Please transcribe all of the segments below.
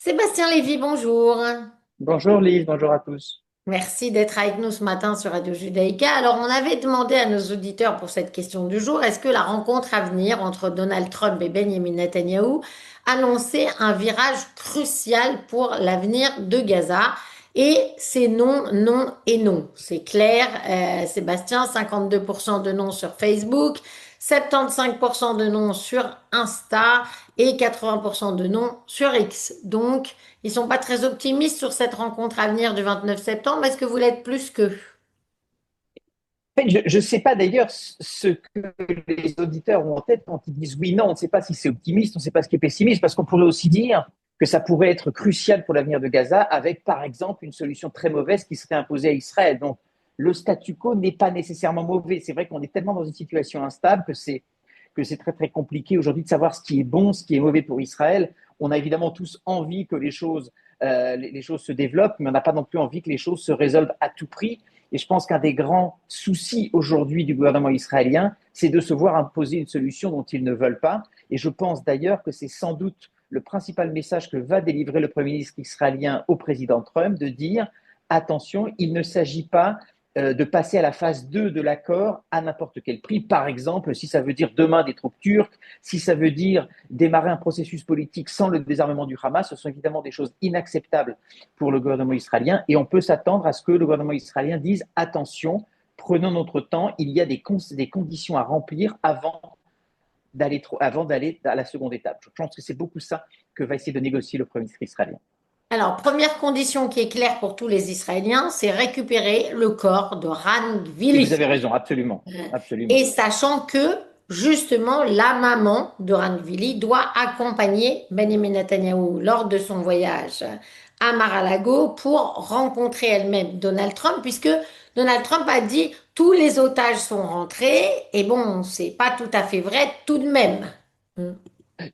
Sébastien Lévy, bonjour. Bonjour Lise, bonjour à tous. Merci d'être avec nous ce matin sur Radio Judaïka. Alors, on avait demandé à nos auditeurs pour cette question du jour, est-ce que la rencontre à venir entre Donald Trump et Benjamin Netanyahou annonçait un virage crucial pour l'avenir de Gaza? Et c'est non, non et non. C'est clair, Sébastien, 52% de non sur Facebook, 75% de non sur Insta et 80% de non sur X. Donc, ils sont pas très optimistes sur cette rencontre à venir du 29 septembre. Est-ce que vous l'êtes plus qu'eux? En fait, je ne sais pas d'ailleurs ce que les auditeurs ont en tête quand ils disent oui, non, on ne sait pas si c'est optimiste, on ne sait pas ce qui est pessimiste, parce qu'on pourrait aussi dire que ça pourrait être crucial pour l'avenir de Gaza avec, par exemple, une solution très mauvaise qui serait imposée à Israël. Donc, le statu quo n'est pas nécessairement mauvais. C'est vrai qu'on est tellement dans une situation instable que c'est très, très compliqué aujourd'hui de savoir ce qui est bon, ce qui est mauvais pour Israël. On a évidemment tous envie que les choses se développent, mais on n'a pas non plus envie que les choses se résolvent à tout prix. Et je pense qu'un des grands soucis aujourd'hui du gouvernement israélien, c'est de se voir imposer une solution dont ils ne veulent pas. Et je pense d'ailleurs que c'est sans doute le principal message que va délivrer le Premier ministre israélien au président Trump, de dire attention, il ne s'agit pas de passer à la phase 2 de l'accord à n'importe quel prix. Par exemple, si ça veut dire demain des troupes turques, si ça veut dire démarrer un processus politique sans le désarmement du Hamas, ce sont évidemment des choses inacceptables pour le gouvernement israélien. Et on peut s'attendre à ce que le gouvernement israélien dise attention, prenons notre temps, il y a des conditions à remplir avant d'aller à la seconde étape. Je pense que c'est beaucoup ça que va essayer de négocier le Premier ministre israélien. Alors, première condition qui est claire pour tous les Israéliens, c'est récupérer le corps de Ran Et vous Gvili. avez raison, absolument. Et Absolument. sachant que, justement, la maman de Ran Gvili doit accompagner Benjamin Netanyahou lors de son voyage à Mar-a-Lago pour rencontrer elle-même Donald Trump, puisque Donald Trump a dit tous les otages sont rentrés. Et bon, c'est pas tout à fait vrai tout de même.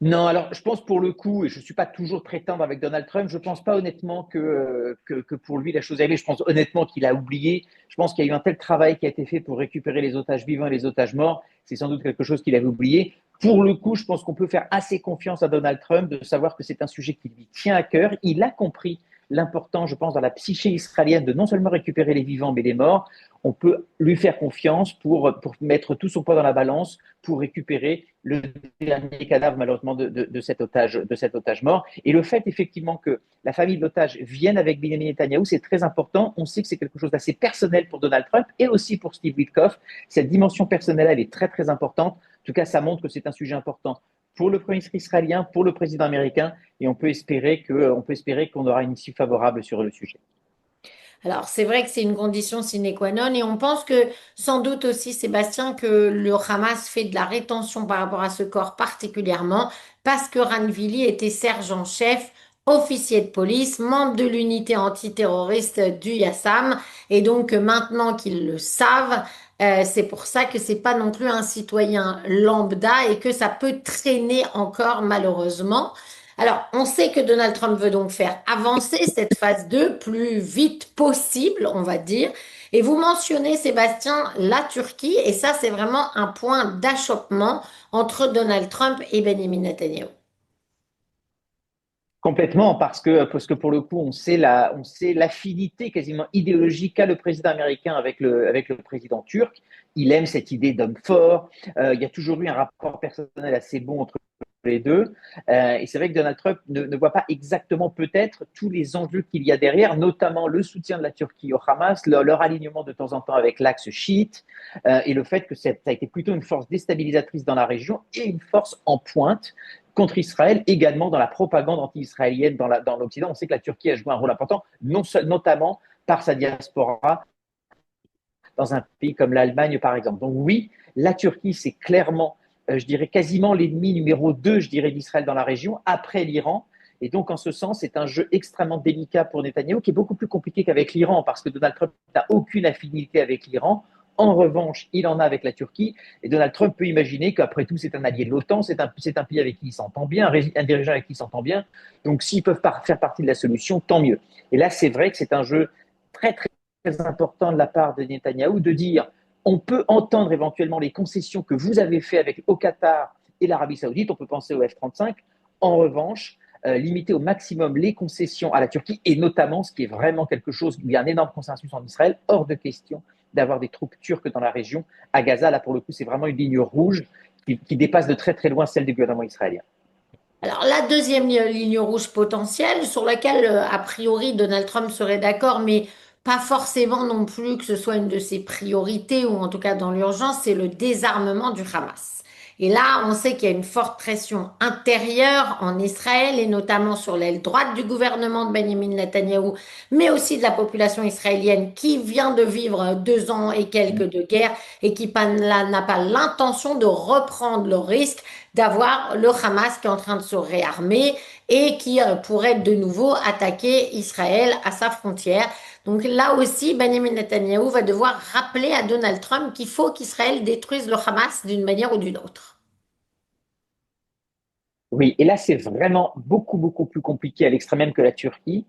Non, alors je pense pour le coup, et je ne suis pas toujours très tendre avec Donald Trump, je ne pense pas honnêtement que pour lui la chose est réglée. Je pense honnêtement qu'il a oublié. Je pense qu'il y a eu un tel travail qui a été fait pour récupérer les otages vivants et les otages morts. C'est sans doute quelque chose qu'il avait oublié. Pour le coup, je pense qu'on peut faire assez confiance à Donald Trump de savoir que c'est un sujet qui lui tient à cœur. Il a compris l'important, je pense, dans la psyché israélienne de non seulement récupérer les vivants mais les morts. On peut lui faire confiance pour mettre tout son poids dans la balance pour récupérer le dernier cadavre malheureusement de cet otage mort. Et le fait effectivement que la famille de l'otage vienne avec Benjamin Netanyahou, c'est très important. On sait que c'est quelque chose d'assez personnel pour Donald Trump et aussi pour Steve Witkoff. Cette dimension personnelle, elle est très très importante. En tout cas, ça montre que c'est un sujet important pour le Premier ministre israélien, pour le président américain, et on peut espérer qu'on aura une issue favorable sur le sujet. Alors, c'est vrai que c'est une condition sine qua non et on pense que sans doute aussi, Sébastien, que le Hamas fait de la rétention par rapport à ce corps particulièrement parce que Ranvili était sergent-chef, officier de police, membre de l'unité antiterroriste du Yassam et donc maintenant qu'ils le savent, c'est pour ça que c'est pas non plus un citoyen lambda et que ça peut traîner encore malheureusement. Alors, on sait que Donald Trump veut donc faire avancer cette phase 2 plus vite possible, on va dire. Et vous mentionnez, Sébastien, la Turquie, et ça, c'est vraiment un point d'achoppement entre Donald Trump et Benjamin Netanyahu. Complètement, parce que pour le coup, on sait l'affinité quasiment idéologique qu'a le président américain avec le président turc. Il aime cette idée d'homme fort. Il y a toujours eu un rapport personnel assez bon entre les deux. Et c'est vrai que Donald Trump ne voit pas exactement peut-être tous les enjeux qu'il y a derrière, notamment le soutien de la Turquie au Hamas, leur alignement de temps en temps avec l'axe chiite, et le fait que ça a été plutôt une force déstabilisatrice dans la région et une force en pointe contre Israël, également dans la propagande anti-israélienne dans l'Occident. On sait que la Turquie a joué un rôle important, notamment par sa diaspora dans un pays comme l'Allemagne, par exemple. Donc oui, la Turquie, c'est clairement, je dirais, quasiment l'ennemi numéro 2, je dirais, d'Israël dans la région, après l'Iran. Et donc, en ce sens, c'est un jeu extrêmement délicat pour Netanyahou, qui est beaucoup plus compliqué qu'avec l'Iran, parce que Donald Trump n'a aucune affinité avec l'Iran. En revanche, il en a avec la Turquie. Et Donald Trump peut imaginer qu'après tout, c'est un allié de l'OTAN, c'est un pays avec qui il s'entend bien, un dirigeant avec qui il s'entend bien. Donc, s'ils peuvent faire partie de la solution, tant mieux. Et là, c'est vrai que c'est un jeu très, très important de la part de Netanyahou de dire on peut entendre éventuellement les concessions que vous avez fait avec au Qatar et l'Arabie Saoudite, on peut penser au F-35. En revanche, limiter au maximum les concessions à la Turquie et notamment, ce qui est vraiment quelque chose où il y a un énorme consensus en Israël, hors de question d'avoir des troupes turques dans la région. À Gaza, là, pour le coup, c'est vraiment une ligne rouge qui dépasse de très très loin celle du gouvernement israélien. Alors, la deuxième ligne rouge potentielle, sur laquelle, a priori, Donald Trump serait d'accord, mais pas forcément non plus que ce soit une de ses priorités, ou en tout cas dans l'urgence, c'est le désarmement du Hamas. Et là, on sait qu'il y a une forte pression intérieure en Israël, et notamment sur l'aile droite du gouvernement de Benjamin Netanyahou, mais aussi de la population israélienne qui vient de vivre 2 ans et quelques de guerre, et qui n'a pas l'intention de reprendre le risque d'avoir le Hamas qui est en train de se réarmer et qui pourrait de nouveau attaquer Israël à sa frontière. Donc là aussi, Benjamin Netanyahou va devoir rappeler à Donald Trump qu'il faut qu'Israël détruise le Hamas d'une manière ou d'une autre. Oui, et là, c'est vraiment beaucoup, beaucoup plus compliqué à l'extrême même que la Turquie,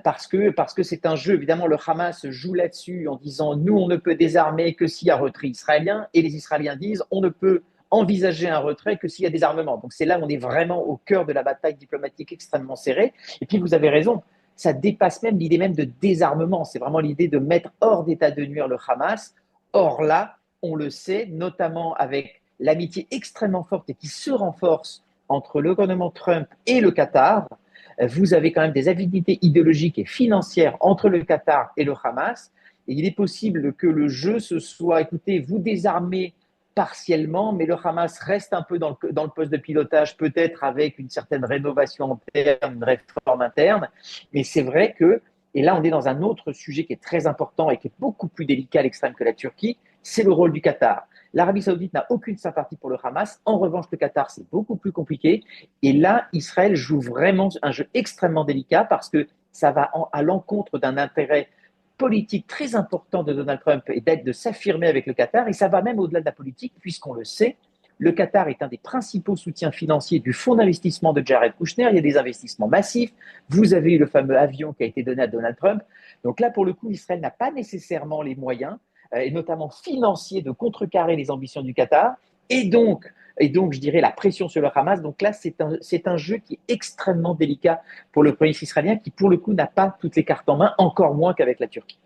parce que c'est un jeu, évidemment, le Hamas joue là-dessus en disant, nous, on ne peut désarmer que s'il y a retrait israélien, et les Israéliens disent, on ne peut envisager un retrait que s'il y a désarmement. Donc c'est là où on est vraiment au cœur de la bataille diplomatique extrêmement serrée. Et puis, vous avez raison, ça dépasse même l'idée même de désarmement, c'est vraiment l'idée de mettre hors d'état de nuire le Hamas. Or là, on le sait, notamment avec l'amitié extrêmement forte et qui se renforce entre le gouvernement Trump et le Qatar, vous avez quand même des affinités idéologiques et financières entre le Qatar et le Hamas. Et il est possible que le jeu se soit, écoutez, vous désarmez partiellement, mais le Hamas reste un peu dans le poste de pilotage, peut-être avec une certaine rénovation interne, une réforme interne. Mais c'est vrai que, et là on est dans un autre sujet qui est très important et qui est beaucoup plus délicat à l'extrême que la Turquie, c'est le rôle du Qatar. L'Arabie Saoudite n'a aucune sympathie pour le Hamas. En revanche, le Qatar, c'est beaucoup plus compliqué. Et là, Israël joue vraiment un jeu extrêmement délicat parce que ça va à l'encontre d'un intérêt politique très important de Donald Trump et d'être de s'affirmer avec le Qatar. Et ça va même au-delà de la politique, puisqu'on le sait, le Qatar est un des principaux soutiens financiers du fonds d'investissement de Jared Kushner. Il y a des investissements massifs. Vous avez eu le fameux avion qui a été donné à Donald Trump. Donc là, pour le coup, Israël n'a pas nécessairement les moyens et notamment financiers, de contrecarrer les ambitions du Qatar, et donc, je dirais, la pression sur le Hamas. Donc là, c'est un jeu qui est extrêmement délicat pour le premier ministre israélien, qui, pour le coup, n'a pas toutes les cartes en main, encore moins qu'avec la Turquie.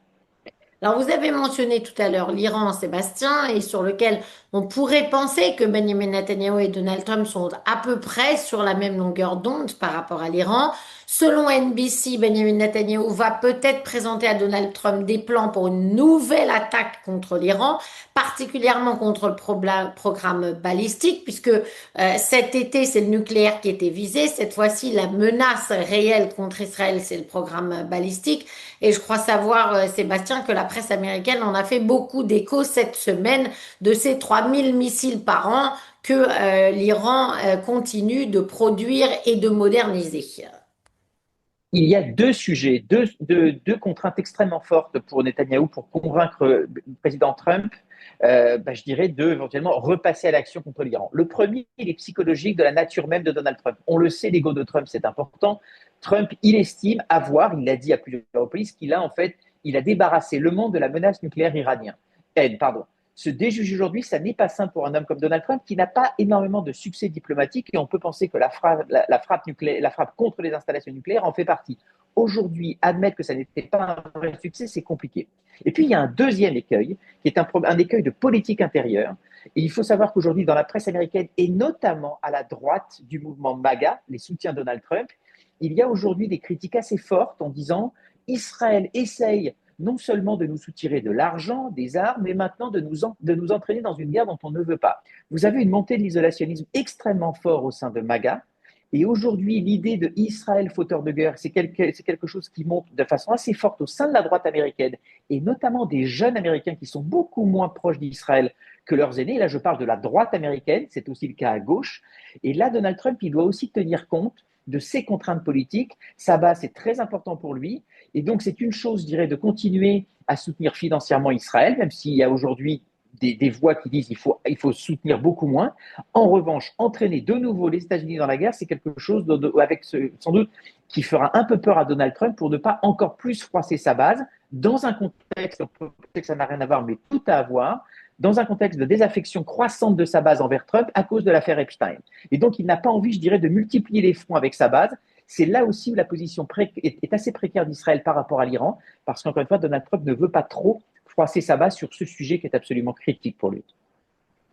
Alors, vous avez mentionné tout à l'heure l'Iran, Sébastien, et sur lequel on pourrait penser que Benjamin Netanyahu et Donald Trump sont à peu près sur la même longueur d'onde par rapport à l'Iran. Selon NBC, Benjamin Netanyahu va peut-être présenter à Donald Trump des plans pour une nouvelle attaque contre l'Iran, particulièrement contre le programme balistique, puisque cet été, c'est le nucléaire qui était visé. Cette fois-ci, la menace réelle contre Israël, c'est le programme balistique. Et je crois savoir, Sébastien, que la presse américaine en a fait beaucoup d'écho cette semaine de ces 3000 missiles par an que l'Iran continue de produire et de moderniser. Il y a deux sujets, deux contraintes extrêmement fortes pour Netanyahou pour convaincre le président Trump, je dirais, de éventuellement repasser à l'action contre l'Iran. Le premier, il est psychologique de la nature même de Donald Trump. On le sait, l'ego de Trump, c'est important. Trump, il estime avoir, il l'a dit à plusieurs reprises, qu'il a en fait, il a débarrassé le monde de la menace nucléaire iranienne. Pardon. Se déjuger aujourd'hui, ça n'est pas simple pour un homme comme Donald Trump qui n'a pas énormément de succès diplomatique et on peut penser que la frappe contre les installations nucléaires en fait partie. Aujourd'hui, admettre que ça n'était pas un vrai succès, c'est compliqué. Et puis, il y a un deuxième écueil, qui est un écueil de politique intérieure. Et il faut savoir qu'aujourd'hui, dans la presse américaine, et notamment à la droite du mouvement MAGA, les soutiens de Donald Trump, il y a aujourd'hui des critiques assez fortes en disant Israël essaye non seulement de nous soutirer de l'argent, des armes, mais maintenant de nous entraîner dans une guerre dont on ne veut pas. Vous avez une montée de l'isolationnisme extrêmement fort au sein de MAGA. Et aujourd'hui, l'idée de Israël fauteur de guerre, c'est quelque chose qui monte de façon assez forte au sein de la droite américaine, et notamment des jeunes Américains qui sont beaucoup moins proches d'Israël que leurs aînés. Et là, je parle de la droite américaine, c'est aussi le cas à gauche. Et là, Donald Trump, il doit aussi tenir compte de ses contraintes politiques. Sa base, c'est très important pour lui. Et donc, c'est une chose, je dirais, de continuer à soutenir financièrement Israël, même s'il y a aujourd'hui des voix qui disent qu'il faut soutenir beaucoup moins. En revanche, entraîner de nouveau les États-Unis dans la guerre, c'est quelque chose avec sans doute qui fera un peu peur à Donald Trump pour ne pas encore plus froisser sa base dans un contexte, on peut penser que ça n'a rien à voir, mais tout à voir, dans un contexte de désaffection croissante de sa base envers Trump à cause de l'affaire Epstein. Et donc, il n'a pas envie, je dirais, de multiplier les fronts avec sa base. c'est là aussi où la position est assez précaire d'Israël par rapport à l'Iran, parce qu'encore une fois, Donald Trump ne veut pas trop froisser sa base sur ce sujet qui est absolument critique pour lui.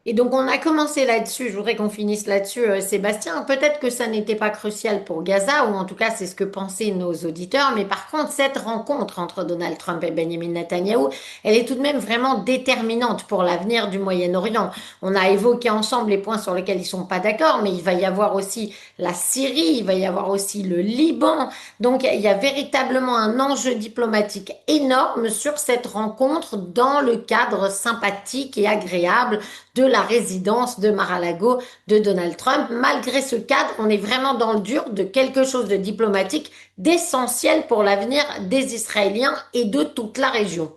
Et donc on a commencé là-dessus, je voudrais qu'on finisse là-dessus, Sébastien. Peut-être que ça n'était pas crucial pour Gaza, ou en tout cas c'est ce que pensaient nos auditeurs, mais par contre cette rencontre entre Donald Trump et Benjamin Netanyahou, elle est tout de même vraiment déterminante pour l'avenir du Moyen-Orient. On a évoqué ensemble les points sur lesquels ils sont pas d'accord, mais il va y avoir aussi la Syrie, il va y avoir aussi le Liban. Donc il y a véritablement un enjeu diplomatique énorme sur cette rencontre dans le cadre sympathique et agréable de la résidence de Mar-a-Lago de Donald Trump. Malgré ce cadre, on est vraiment dans le dur de quelque chose de diplomatique, d'essentiel pour l'avenir des Israéliens et de toute la région.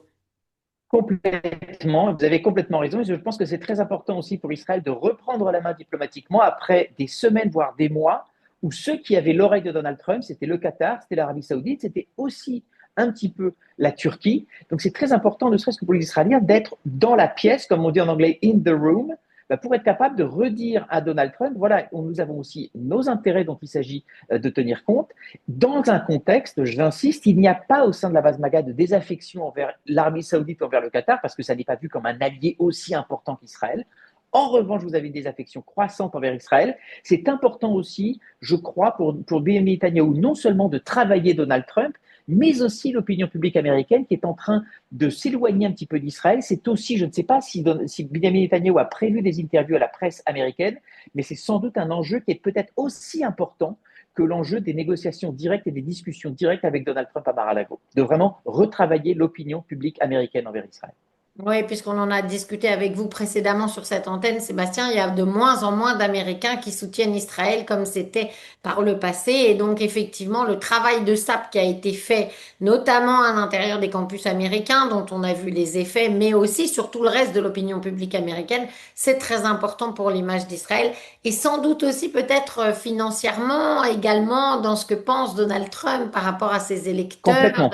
Complètement, vous avez complètement raison. Et je pense que c'est très important aussi pour Israël de reprendre la main diplomatiquement après des semaines, voire des mois, où ceux qui avaient l'oreille de Donald Trump, c'était le Qatar, c'était l'Arabie Saoudite, c'était aussi un petit peu la Turquie. Donc c'est très important, ne serait-ce que pour les Israéliens, d'être dans la pièce, comme on dit en anglais, in the room, pour être capable de redire à Donald Trump, voilà, nous avons aussi nos intérêts dont il s'agit de tenir compte. Dans un contexte, j'insiste, il n'y a pas au sein de la base MAGA de désaffection envers l'Arabie Saoudite ou envers le Qatar, parce que ça n'est pas vu comme un allié aussi important qu'Israël. En revanche, vous avez une désaffection croissante envers Israël. C'est important aussi, je crois, pour Benjamin Netanyahou, non seulement de travailler Donald Trump, mais aussi l'opinion publique américaine qui est en train de s'éloigner un petit peu d'Israël. C'est aussi, je ne sais pas si Benjamin Netanyahou a prévu des interviews à la presse américaine, mais c'est sans doute un enjeu qui est peut-être aussi important que l'enjeu des négociations directes et des discussions directes avec Donald Trump à Mar-a-Lago, de vraiment retravailler l'opinion publique américaine envers Israël. Oui, puisqu'on en a discuté avec vous précédemment sur cette antenne, Sébastien, il y a de moins en moins d'Américains qui soutiennent Israël comme c'était par le passé. Et donc, effectivement, le travail de sape qui a été fait, notamment à l'intérieur des campus américains, dont on a vu les effets, mais aussi sur tout le reste de l'opinion publique américaine, c'est très important pour l'image d'Israël. Et sans doute aussi peut-être financièrement, également, dans ce que pense Donald Trump par rapport à ses électeurs, Complètement,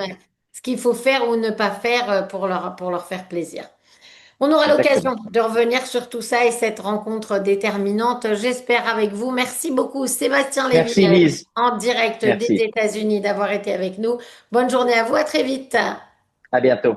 ce qu'il faut faire ou ne pas faire pour leur faire plaisir. On aura l'occasion exactement. de revenir sur tout ça et cette rencontre déterminante, j'espère avec vous. Merci beaucoup, Sébastien Lévy, Merci Lise, en direct des merci. États-Unis, d'avoir été avec nous. Bonne journée à vous, à très vite. À bientôt.